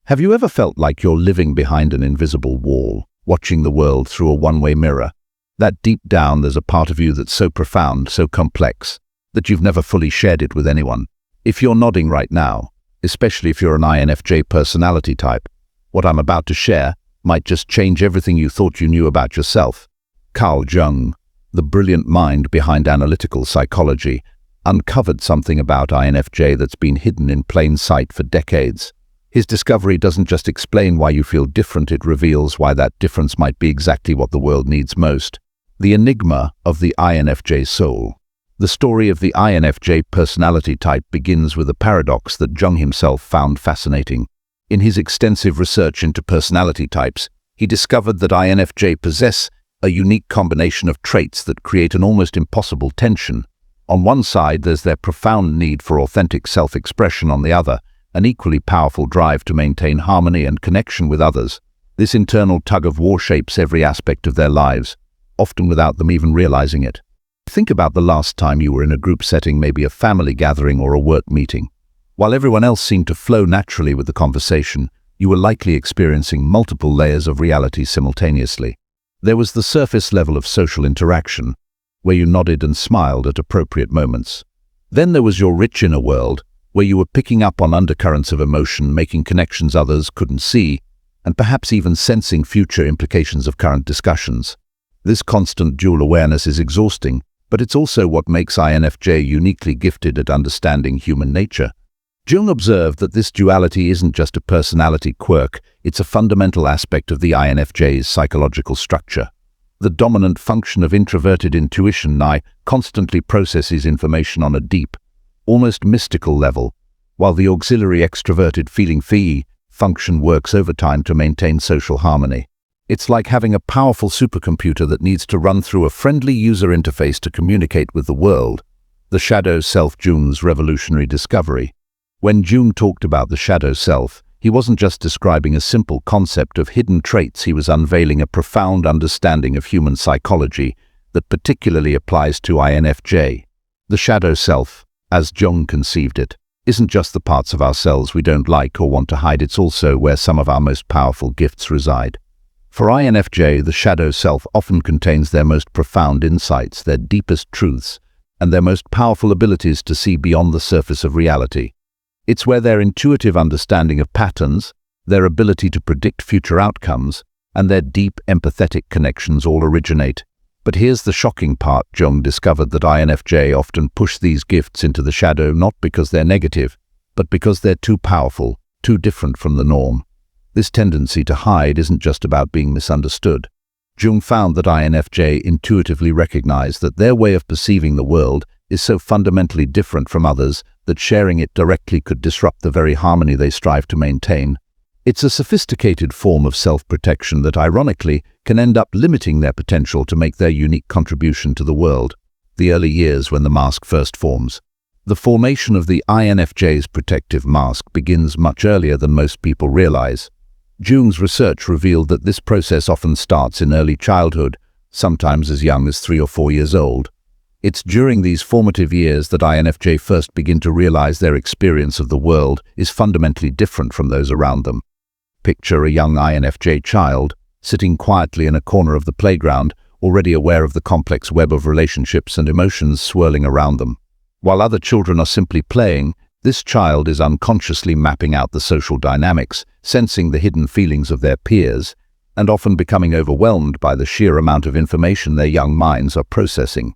Have you ever felt like you're living behind an invisible wall, watching the world through a one-way mirror? That deep down there's a part of you that's so profound, so complex, that you've never fully shared it with anyone. If you're nodding right now, especially if you're an INFJ personality type, what I'm about to share might just change everything you thought you knew about yourself. Carl Jung, the brilliant mind behind analytical psychology, uncovered something about INFJ that's been hidden in plain sight for decades. His discovery doesn't just explain why you feel different, it reveals why that difference might be exactly what the world needs most. The enigma of the INFJ soul. The story of the INFJ personality type begins with a paradox that Jung himself found fascinating. In his extensive research into personality types, he discovered that INFJ possess a unique combination of traits that create an almost impossible tension. On one side, there's their profound need for authentic self-expression. On the other, an equally powerful drive to maintain harmony and connection with others. This internal tug-of-war shapes every aspect of their lives, often without them even realizing it. Think about the last time you were in a group setting, maybe a family gathering or a work meeting. While everyone else seemed to flow naturally with the conversation, you were likely experiencing multiple layers of reality simultaneously. There was the surface level of social interaction, where you nodded and smiled at appropriate moments. Then there was your rich inner world, where you were picking up on undercurrents of emotion, making connections others couldn't see, and perhaps even sensing future implications of current discussions. This constant dual awareness is exhausting, but it's also what makes INFJ uniquely gifted at understanding human nature. Jung observed that this duality isn't just a personality quirk, it's a fundamental aspect of the INFJ's psychological structure. The dominant function of introverted intuition constantly processes information on a deep, almost mystical level, while the auxiliary extroverted feeling function works overtime to maintain social harmony. It's like having a powerful supercomputer that needs to run through a friendly user interface to communicate with the world. The shadow self. Jung's revolutionary discovery. When Jung talked about the shadow self, he wasn't just describing a simple concept of hidden traits, he was unveiling a profound understanding of human psychology that particularly applies to INFJ. The shadow self, as Jung conceived it, isn't just the parts of ourselves we don't like or want to hide, it's also where some of our most powerful gifts reside. For INFJ, the shadow self often contains their most profound insights, their deepest truths, and their most powerful abilities to see beyond the surface of reality. It's where their intuitive understanding of patterns, their ability to predict future outcomes, and their deep empathetic connections all originate. But here's the shocking part. Jung discovered that INFJ often push these gifts into the shadow not because they're negative, but because they're too powerful, too different from the norm. This tendency to hide isn't just about being misunderstood. Jung found that INFJ intuitively recognized that their way of perceiving the world is so fundamentally different from others that sharing it directly could disrupt the very harmony they strive to maintain. It's a sophisticated form of self-protection that, ironically, can end up limiting their potential to make their unique contribution to the world. The early years when the mask first forms. The formation of the INFJ's protective mask begins much earlier than most people realize. Jung's research revealed that this process often starts in early childhood, sometimes as young as 3 or 4 years old. It's during these formative years that INFJ first begin to realize their experience of the world is fundamentally different from those around them. Picture a young INFJ child sitting quietly in a corner of the playground, already aware of the complex web of relationships and emotions swirling around them. While other children are simply playing, this child is unconsciously mapping out the social dynamics, sensing the hidden feelings of their peers, and often becoming overwhelmed by the sheer amount of information their young minds are processing.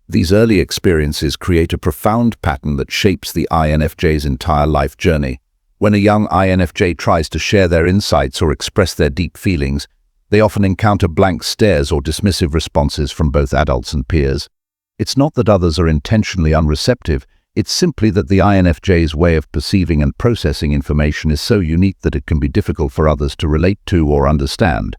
These early experiences create a profound pattern that shapes the INFJ's entire life journey. When a young INFJ tries to share their insights or express their deep feelings, they often encounter blank stares or dismissive responses from both adults and peers. It's not that others are intentionally unreceptive, it's simply that the INFJ's way of perceiving and processing information is so unique that it can be difficult for others to relate to or understand.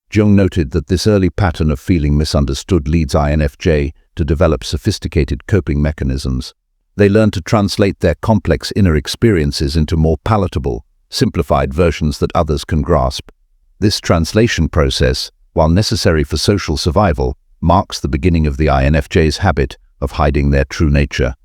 Jung noted that this early pattern of feeling misunderstood leads INFJ to develop sophisticated coping mechanisms. They learn to translate their complex inner experiences into more palatable, simplified versions that others can grasp. This translation process, while necessary for social survival, marks the beginning of the INFJ's habit of hiding their true nature.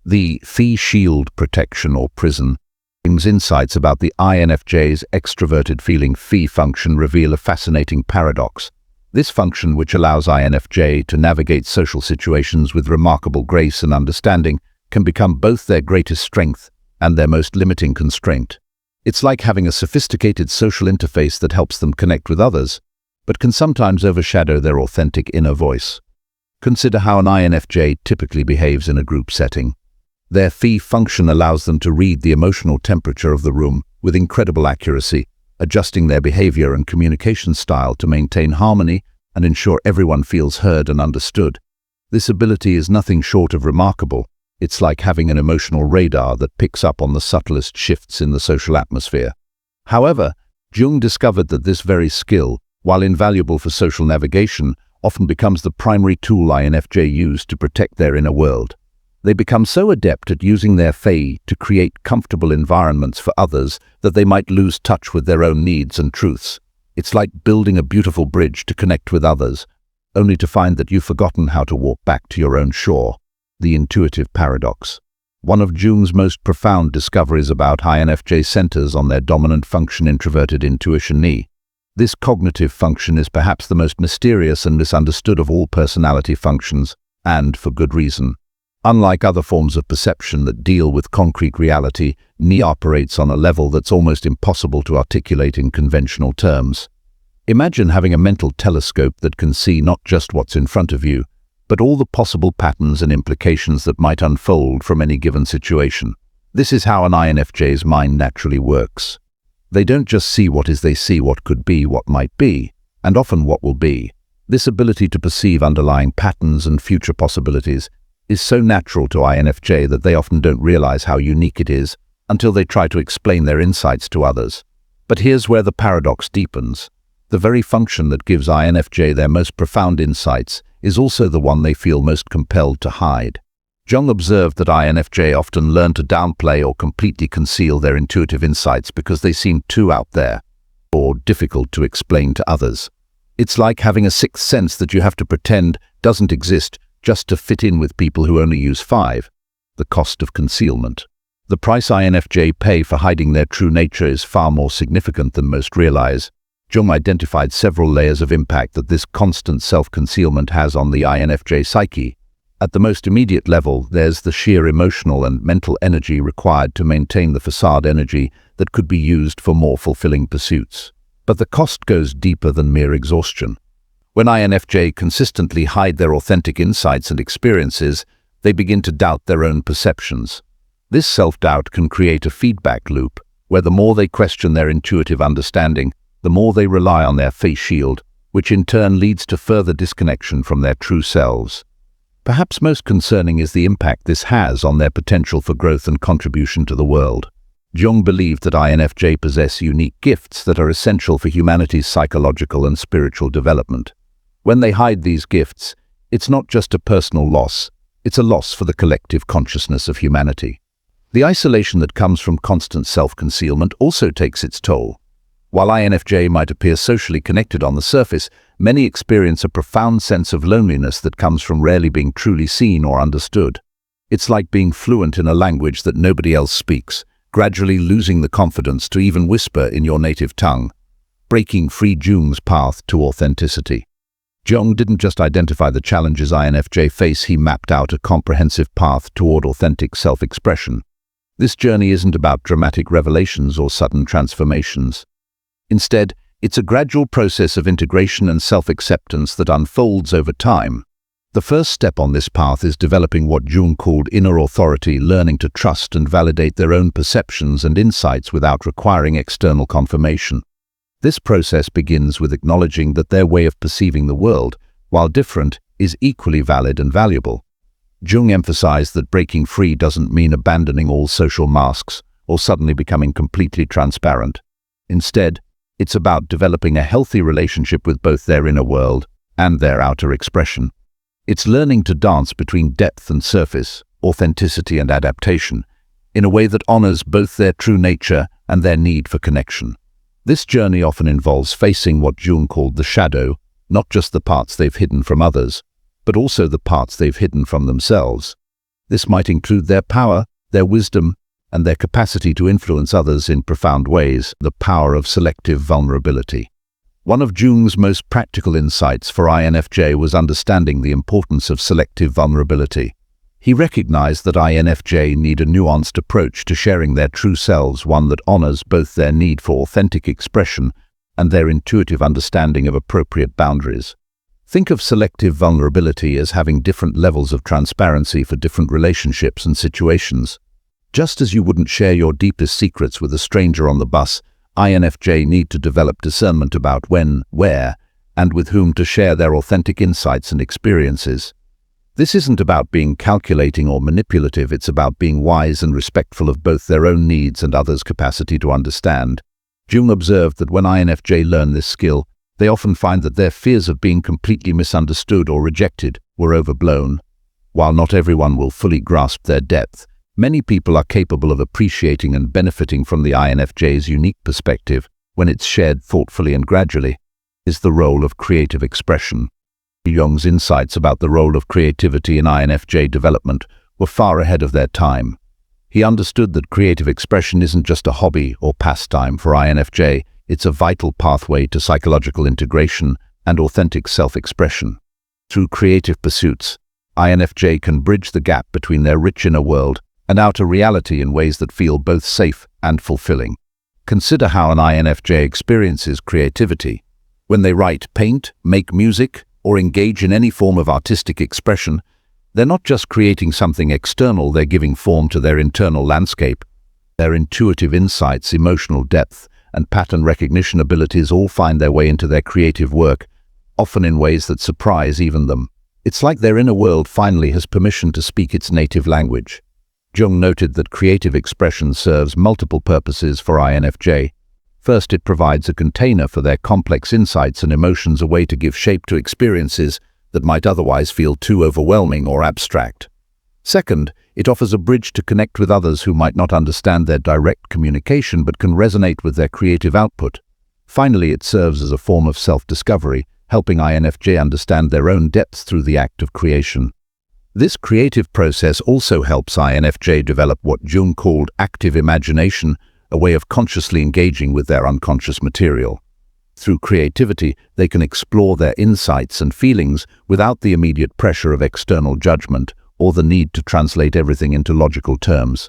The shield protection or prison. Jung's insights about the INFJ's extroverted feeling phi function reveal a fascinating paradox. This function, which allows INFJ to navigate social situations with remarkable grace and understanding, can become both their greatest strength and their most limiting constraint. It's like having a sophisticated social interface that helps them connect with others, but can sometimes overshadow their authentic inner voice. Consider how an INFJ typically behaves in a group setting. Their phi function allows them to read the emotional temperature of the room with incredible accuracy, adjusting their behavior and communication style to maintain harmony and ensure everyone feels heard and understood. This ability is nothing short of remarkable. It's like having an emotional radar that picks up on the subtlest shifts in the social atmosphere. However, Jung discovered that this very skill, while invaluable for social navigation, often becomes the primary tool INFJ use to protect their inner world. They become so adept at using their phi to create comfortable environments for others that they might lose touch with their own needs and truths. It's like building a beautiful bridge to connect with others, only to find that you've forgotten how to walk back to your own shore. The intuitive paradox. One of Jung's most profound discoveries about INFJ centers on their dominant function, introverted intuition (I). This cognitive function is perhaps the most mysterious and misunderstood of all personality functions, and for good reason. Unlike other forms of perception that deal with concrete reality, I operates on a level that's almost impossible to articulate in conventional terms. Imagine having a mental telescope that can see not just what's in front of you, but all the possible patterns and implications that might unfold from any given situation. This is how an INFJ's mind naturally works. They don't just see what is, they see what could be, what might be, and often what will be. This ability to perceive underlying patterns and future possibilities is so natural to INFJ that they often don't realize how unique it is until they try to explain their insights to others. But here's where the paradox deepens. The very function that gives INFJ their most profound insights is also the one they feel most compelled to hide. Jung observed that INFJ often learn to downplay or completely conceal their intuitive insights because they seem too out there or difficult to explain to others. It's like having a sixth sense that you have to pretend doesn't exist just to fit in with people who only use five. The cost of concealment. The price INFJ pay for hiding their true nature is far more significant than most realize. Jung identified several layers of impact that this constant self-concealment has on the INFJ psyche. At the most immediate level, there's the sheer emotional and mental energy required to maintain the facade energy that could be used for more fulfilling pursuits. But the cost goes deeper than mere exhaustion. When INFJ consistently hide their authentic insights and experiences, they begin to doubt their own perceptions. This self-doubt can create a feedback loop, where the more they question their intuitive understanding, the more they rely on their face shield, which in turn leads to further disconnection from their true selves. Perhaps most concerning is the impact this has on their potential for growth and contribution to the world. Jung believed that INFJ possess unique gifts that are essential for humanity's psychological and spiritual development. When they hide these gifts, it's not just a personal loss, it's a loss for the collective consciousness of humanity. The isolation that comes from constant self-concealment also takes its toll. While INFJ might appear socially connected on the surface, many experience a profound sense of loneliness that comes from rarely being truly seen or understood. It's like being fluent in a language that nobody else speaks, gradually losing the confidence to even whisper in your native tongue. Breaking free. Jung's path to authenticity. Jung didn't just identify the challenges INFJ face, he mapped out a comprehensive path toward authentic self-expression. This journey isn't about dramatic revelations or sudden transformations. Instead, it's a gradual process of integration and self-acceptance that unfolds over time. The first step on this path is developing what Jung called inner authority, learning to trust and validate their own perceptions and insights without requiring external confirmation. This process begins with acknowledging that their way of perceiving the world, while different, is equally valid and valuable. Jung emphasized that breaking free doesn't mean abandoning all social masks or suddenly becoming completely transparent. Instead, it's about developing a healthy relationship with both their inner world and their outer expression. It's learning to dance between depth and surface, authenticity and adaptation, in a way that honors both their true nature and their need for connection. This journey often involves facing what Jung called the shadow, not just the parts they've hidden from others, but also the parts they've hidden from themselves. This might include their power, their wisdom, and their capacity to influence others in profound ways, the power of selective vulnerability. One of Jung's most practical insights for INFJ was understanding the importance of selective vulnerability. He recognized that INFJ need a nuanced approach to sharing their true selves, one that honors both their need for authentic expression and their intuitive understanding of appropriate boundaries. Think of selective vulnerability as having different levels of transparency for different relationships and situations. Just as you wouldn't share your deepest secrets with a stranger on the bus, INFJ need to develop discernment about when, where, and with whom to share their authentic insights and experiences. This isn't about being calculating or manipulative, it's about being wise and respectful of both their own needs and others' capacity to understand. Jung observed that when INFJ learn this skill, they often find that their fears of being completely misunderstood or rejected were overblown. While not everyone will fully grasp their depth, many people are capable of appreciating and benefiting from the INFJ's unique perspective when it's shared thoughtfully and gradually. Is the role of creative expression. Jung's insights about the role of creativity in INFJ development were far ahead of their time. He understood that creative expression isn't just a hobby or pastime for INFJ, it's a vital pathway to psychological integration and authentic self-expression. Through creative pursuits, INFJ can bridge the gap between their rich inner world and outer reality in ways that feel both safe and fulfilling. Consider how an INFJ experiences creativity. When they write, paint, make music, or engage in any form of artistic expression, they're not just creating something external, they're giving form to their internal landscape. Their intuitive insights, emotional depth, and pattern recognition abilities all find their way into their creative work, often in ways that surprise even them. It's like their inner world finally has permission to speak its native language. Jung noted that creative expression serves multiple purposes for INFJ. First, it provides a container for their complex insights and emotions, a way to give shape to experiences that might otherwise feel too overwhelming or abstract. Second, it offers a bridge to connect with others who might not understand their direct communication but can resonate with their creative output. Finally, it serves as a form of self-discovery, helping INFJ understand their own depths through the act of creation. This creative process also helps INFJ develop what Jung called active imagination, a way of consciously engaging with their unconscious material. Through creativity, they can explore their insights and feelings without the immediate pressure of external judgment or the need to translate everything into logical terms.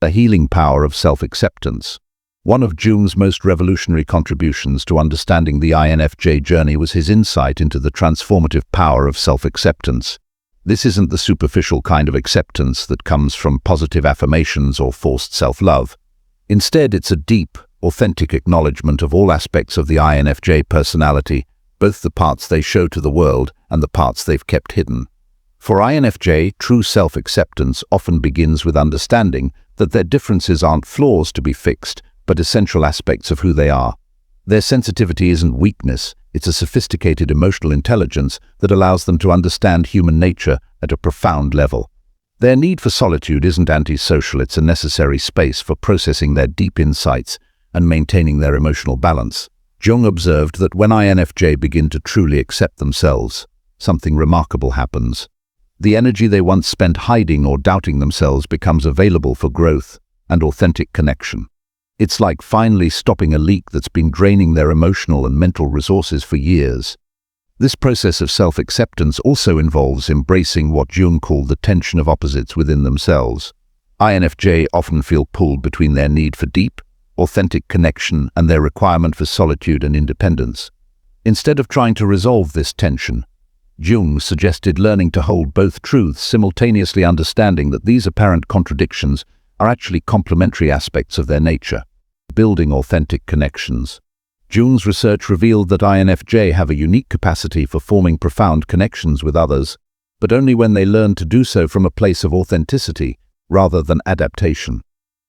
The healing power of self-acceptance. One of Jung's most revolutionary contributions to understanding the INFJ journey was his insight into the transformative power of self-acceptance. This isn't the superficial kind of acceptance that comes from positive affirmations or forced self-love. Instead, it's a deep, authentic acknowledgement of all aspects of the INFJ personality, both the parts they show to the world and the parts they've kept hidden. For INFJ, true self-acceptance often begins with understanding that their differences aren't flaws to be fixed, but essential aspects of who they are. Their sensitivity isn't weakness, it's a sophisticated emotional intelligence that allows them to understand human nature at a profound level. Their need for solitude isn't antisocial, it's a necessary space for processing their deep insights and maintaining their emotional balance. Jung observed that when INFJ begin to truly accept themselves, something remarkable happens. The energy they once spent hiding or doubting themselves becomes available for growth and authentic connection. It's like finally stopping a leak that's been draining their emotional and mental resources for years. This process of self-acceptance also involves embracing what Jung called the tension of opposites within themselves. INFJ often feel pulled between their need for deep, authentic connection and their requirement for solitude and independence. Instead of trying to resolve this tension, Jung suggested learning to hold both truths, simultaneously understanding that these apparent contradictions are actually complementary aspects of their nature. Building authentic connections. Jung's research revealed that INFJ have a unique capacity for forming profound connections with others, but only when they learn to do so from a place of authenticity rather than adaptation.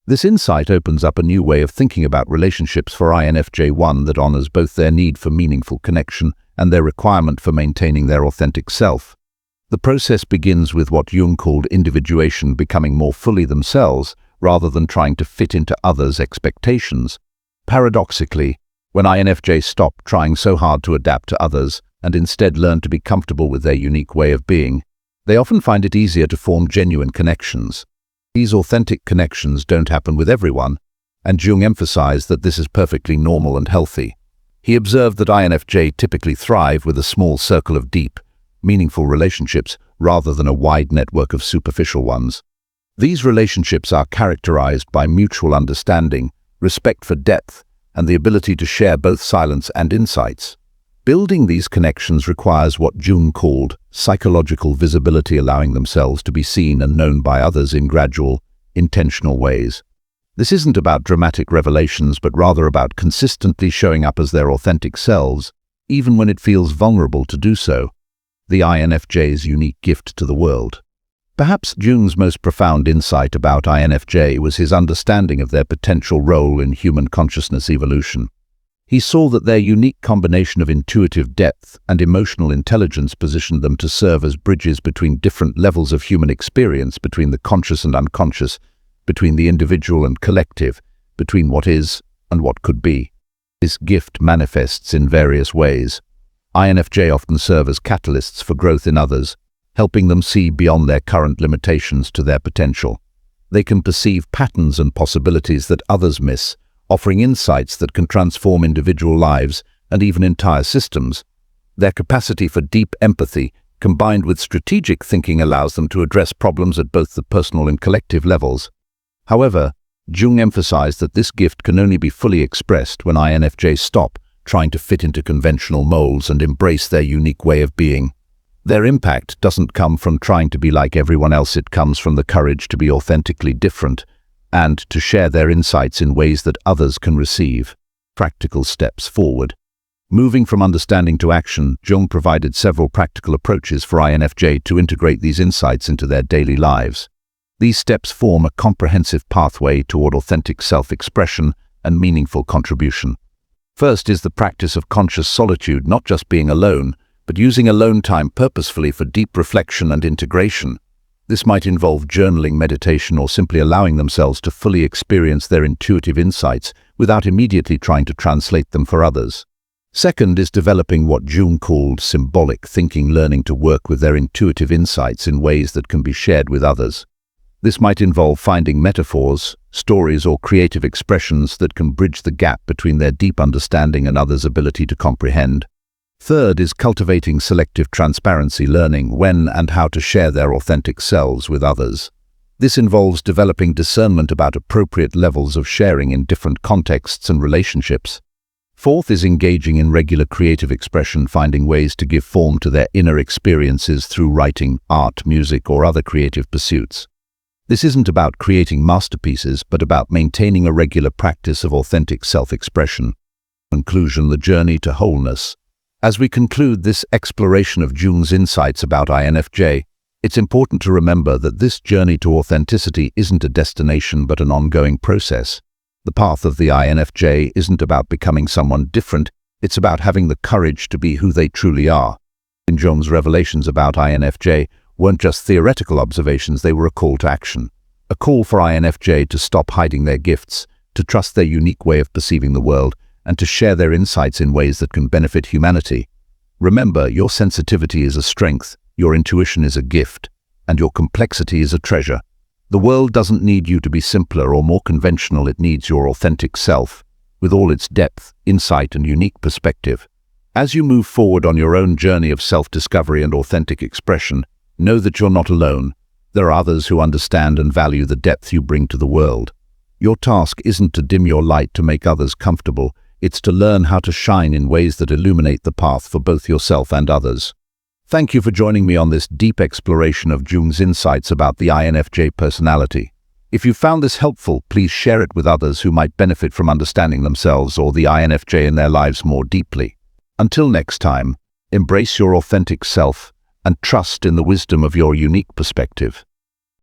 This insight opens up a new way of thinking about relationships for INFJ, one that honors both their need for meaningful connection and their requirement for maintaining their authentic self. The process begins with what Jung called individuation, becoming more fully themselves rather than trying to fit into others' expectations. Paradoxically, when INFJ stop trying so hard to adapt to others and instead learn to be comfortable with their unique way of being, they often find it easier to form genuine connections. These authentic connections don't happen with everyone, and Jung emphasized that this is perfectly normal and healthy. He observed that INFJ typically thrive with a small circle of deep, meaningful relationships rather than a wide network of superficial ones. These relationships are characterized by mutual understanding, respect for depth, and the ability to share both silence and insights. Building these connections requires what Jung called psychological visibility, allowing themselves to be seen and known by others in gradual, intentional ways. This isn't about dramatic revelations, but rather about consistently showing up as their authentic selves, even when it feels vulnerable to do so. The INFJ's unique gift to the world. Perhaps Jung's most profound insight about INFJ was his understanding of their potential role in human consciousness evolution. He saw that their unique combination of intuitive depth and emotional intelligence positioned them to serve as bridges between different levels of human experience, between the conscious and unconscious, between the individual and collective, between what is and what could be. This gift manifests in various ways. INFJ often serve as catalysts for growth in others, helping them see beyond their current limitations to their potential. They can perceive patterns and possibilities that others miss, offering insights that can transform individual lives and even entire systems. Their capacity for deep empathy, combined with strategic thinking, allows them to address problems at both the personal and collective levels. However, Jung emphasized that this gift can only be fully expressed when INFJs stop trying to fit into conventional molds and embrace their unique way of being. Their impact doesn't come from trying to be like everyone else, it comes from the courage to be authentically different and to share their insights in ways that others can receive. Practical steps forward. Moving from understanding to action, Jung provided several practical approaches for INFJ to integrate these insights into their daily lives. These steps form a comprehensive pathway toward authentic self-expression and meaningful contribution. First is the practice of conscious solitude, not just being alone, but using alone time purposefully for deep reflection and integration. This might involve journaling, meditation, or simply allowing themselves to fully experience their intuitive insights without immediately trying to translate them for others. Second is developing what Jung called symbolic thinking, learning to work with their intuitive insights in ways that can be shared with others. This might involve finding metaphors, stories, or creative expressions that can bridge the gap between their deep understanding and others' ability to comprehend. Third is cultivating selective transparency, learning when and how to share their authentic selves with others. This involves developing discernment about appropriate levels of sharing in different contexts and relationships. Fourth is engaging in regular creative expression, finding ways to give form to their inner experiences through writing, art, music, or other creative pursuits. This isn't about creating masterpieces, but about maintaining a regular practice of authentic self-expression. Conclusion: the journey to wholeness. As we conclude this exploration of Jung's insights about INFJ, it's important to remember that this journey to authenticity isn't a destination but an ongoing process. The path of the INFJ isn't about becoming someone different, it's about having the courage to be who they truly are. Jung's revelations about INFJ weren't just theoretical observations, they were a call to action. A call for INFJ to stop hiding their gifts, to trust their unique way of perceiving the world, and to share their insights in ways that can benefit humanity. Remember, your sensitivity is a strength, your intuition is a gift, and your complexity is a treasure. The world doesn't need you to be simpler or more conventional, it needs your authentic self, with all its depth, insight, and unique perspective. As you move forward on your own journey of self-discovery and authentic expression, know that you're not alone. There are others who understand and value the depth you bring to the world. Your task isn't to dim your light to make others comfortable, it's to learn how to shine in ways that illuminate the path for both yourself and others. Thank you for joining me on this deep exploration of Jung's insights about the INFJ personality. If you found this helpful, please share it with others who might benefit from understanding themselves or the INFJ in their lives more deeply. Until next time, embrace your authentic self and trust in the wisdom of your unique perspective.